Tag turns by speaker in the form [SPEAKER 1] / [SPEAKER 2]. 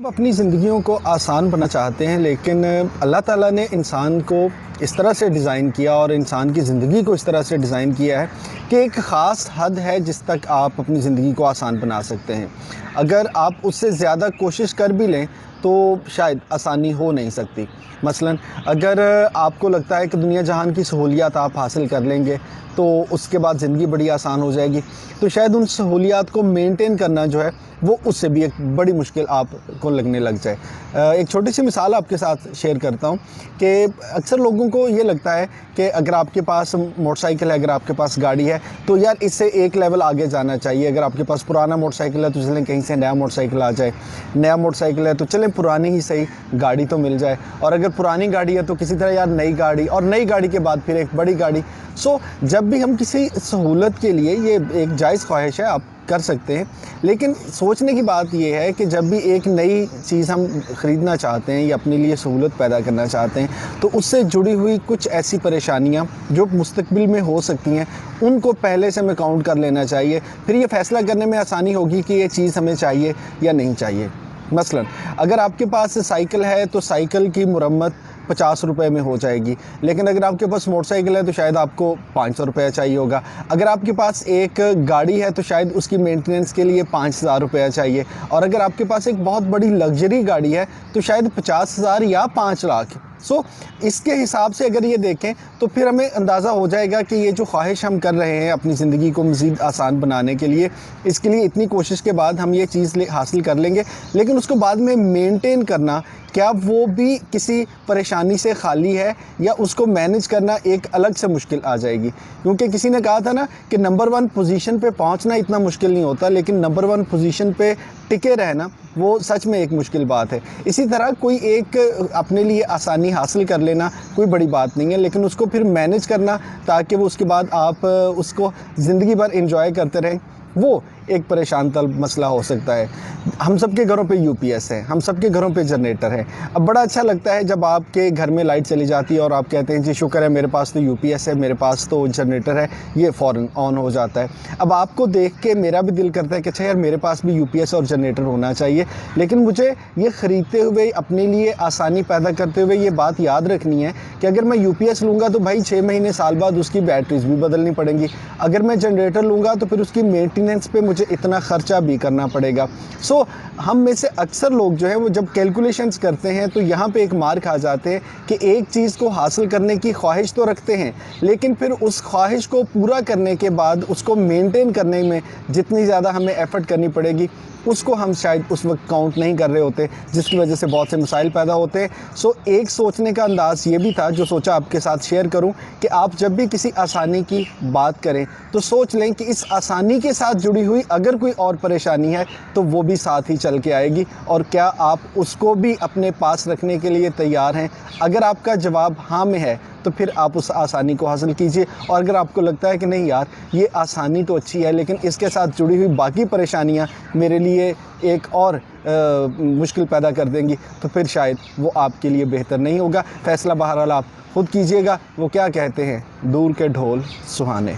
[SPEAKER 1] ہم اپنی زندگیوں کو آسان بنانا چاہتے ہیں، لیکن اللہ تعالیٰ نے انسان کو اس طرح سے ڈیزائن کیا اور انسان کی زندگی کو اس طرح سے ڈیزائن کیا ہے کہ ایک خاص حد ہے جس تک آپ اپنی زندگی کو آسان بنا سکتے ہیں۔ اگر آپ اس سے زیادہ کوشش کر بھی لیں تو شاید آسانی ہو نہیں سکتی۔ مثلا اگر آپ کو لگتا ہے کہ دنیا جہان کی سہولیات آپ حاصل کر لیں گے تو اس کے بعد زندگی بڑی آسان ہو جائے گی، تو شاید ان سہولیات کو مینٹین کرنا جو ہے وہ اس سے بھی ایک بڑی مشکل آپ کو لگنے لگ جائے۔ ایک چھوٹی سی مثال آپ کے ساتھ شیئر کرتا ہوں کہ اکثر لوگوں کو یہ لگتا ہے کہ اگر آپ کے پاس موٹر سائیکل ہے، اگر آپ کے پاس گاڑی ہے تو یار اس سے ایک لیول آگے جانا چاہیے۔ اگر آپ کے پاس پرانا موٹر سائیکل ہے تو چلیں کہیں سے نیا موٹر سائیکل آ جائے، نیا موٹر سائیکل ہے تو چلیں پرانی ہی صحیح گاڑی تو مل جائے، اور اگر پرانی گاڑی ہے تو کسی طرح یار نئی گاڑی، اور نئی گاڑی کے بعد پھر ایک بڑی گاڑی۔ جب بھی ہم کسی سہولت کے لیے، یہ ایک جائز خواہش ہے، آپ کر سکتے ہیں، لیکن سوچنے کی بات یہ ہے کہ جب بھی ایک نئی چیز ہم خریدنا چاہتے ہیں یا اپنے لیے سہولت پیدا کرنا چاہتے ہیں تو اس سے جڑی ہوئی کچھ ایسی پریشانیاں جو مستقبل میں ہو سکتی ہیں ان کو پہلے سے ہمیں کاؤنٹ کر لینا چاہیے۔ پھر یہ فیصلہ کرنے میں آسانی ہوگی کہ یہ چیز ہمیں چاہیے یا نہیں چاہیے۔ مثلا اگر آپ کے پاس سائیکل ہے تو سائیکل کی مرمت 50 روپے میں ہو جائے گی، لیکن اگر آپ کے پاس موٹر سائیکل ہے تو شاید آپ کو 500 روپیہ چاہیے ہوگا۔ اگر آپ کے پاس ایک گاڑی ہے تو شاید اس کی مینٹیننس کے لیے 5000 روپیہ چاہیے، اور اگر آپ کے پاس ایک بہت بڑی لگژری گاڑی ہے تو شاید 50,000 یا 5 لاکھ۔ اس کے حساب سے اگر یہ دیکھیں تو پھر ہمیں اندازہ ہو جائے گا کہ یہ جو خواہش ہم کر رہے ہیں اپنی زندگی کو مزید آسان بنانے کے لیے، اس کے لیے اتنی کوشش کے بعد ہم یہ چیز حاصل کر لیں گے، لیکن اس کو بعد میں مینٹین کرنا، کیا وہ بھی کسی پریشانی سے خالی ہے، یا اس کو مینج کرنا ایک الگ سے مشکل آ جائے گی۔ کیونکہ کسی نے کہا تھا نا کہ نمبر 1 پوزیشن پہ پہنچنا اتنا مشکل نہیں ہوتا، لیکن نمبر 1 پوزیشن پہ ٹکے رہنا وہ سچ میں ایک مشکل بات ہے۔ اسی طرح کوئی ایک اپنے لیے آسانی حاصل کر لینا کوئی بڑی بات نہیں ہے، لیکن اس کو پھر مینج کرنا تاکہ وہ اس کے بعد آپ اس کو زندگی بھر انجوائے کرتے رہیں، وہ ایک پریشان طلب مسئلہ ہو سکتا ہے۔ ہم سب کے گھروں پہ یو پی ایس ہے، ہم سب کے گھروں پہ جنریٹر ہے۔ اب بڑا اچھا لگتا ہے جب آپ کے گھر میں لائٹ چلی جاتی ہے اور آپ کہتے ہیں جی شکر ہے میرے پاس تو یو پی ایس ہے، میرے پاس تو جنریٹر ہے، یہ فوراً آن ہو جاتا ہے۔ اب آپ کو دیکھ کے میرا بھی دل کرتا ہے کہ اچھا یار میرے پاس بھی یو پی ایس اور جنریٹر ہونا چاہیے، لیکن مجھے یہ خریدتے ہوئے اپنے لیے آسانی پیدا کرتے ہوئے یہ بات یاد رکھنی ہے کہ اگر میں یو پی ایس لوں گا تو بھائی 6 مہینے سال بعد اس کی بیٹریز بھی بدلنی پڑیں گی۔ اگر میں جنریٹر لوں گا تو پھر اس کی مینٹیننس پہ مجھے اتنا خرچہ بھی کرنا پڑے گا۔ ہم میں سے اکثر لوگ جو ہیں وہ جب کیلکولیشنز کرتے ہیں تو یہاں پہ ایک مار کھا جاتے ہیں کہ ایک چیز کو حاصل کرنے کی خواہش تو رکھتے ہیں، لیکن پھر اس خواہش کو پورا کرنے کے بعد اس کو مینٹین کرنے میں جتنی زیادہ ہمیں ایفرٹ کرنی پڑے گی اس کو ہم شاید اس وقت کاؤنٹ نہیں کر رہے ہوتے، جس کی وجہ سے بہت سے مسائل پیدا ہوتے ہیں۔ ایک سوچنے کا انداز یہ بھی تھا جو سوچا آپ کے ساتھ شیئر کروں کہ آپ جب بھی کسی آسانی کی بات کریں تو سوچ لیں کہ اس آسانی کے ساتھ جڑی ہوئی اگر کوئی اور پریشانی ہے تو وہ بھی ساتھ ہی چل کے آئے گی، اور کیا آپ اس کو بھی اپنے پاس رکھنے کے لیے تیار ہیں؟ اگر آپ کا جواب ہاں میں ہے تو پھر آپ اس آسانی کو حاصل کیجئے، اور اگر آپ کو لگتا ہے کہ نہیں یار یہ آسانی تو اچھی ہے لیکن اس کے ساتھ جڑی ہوئی باقی پریشانیاں میرے لیے ایک اور مشکل پیدا کر دیں گی، تو پھر شاید وہ آپ کے لیے بہتر نہیں ہوگا۔ فیصلہ بہرحال آپ خود کیجئے گا۔ وہ کیا کہتے ہیں، دور کے ڈھول سہانے۔